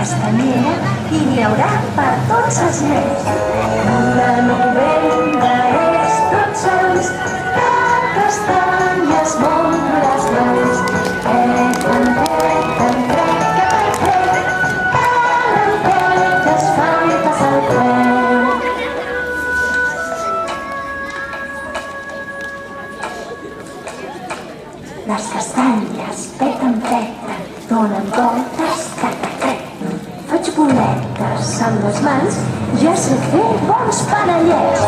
castanyera i n'hi haurà per tots els nens. De novembre és Tots Sants, de castanyes m'omplo les mans. Palanquetes fan passar el tren. Les castanyes peten, donen voltes, faig boletes amb les mans, ja sé fer bons panellets.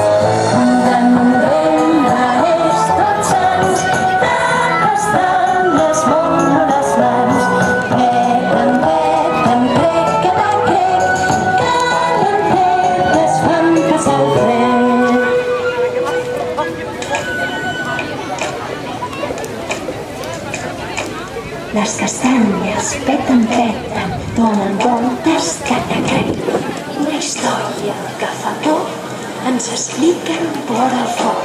De novembre és Tots Sants, de castanyes m'omplo les mans. Calanquetes fan passar el tren. Les castanyes peten, donen voltes, una història que fa por ens expliquen vora el foc.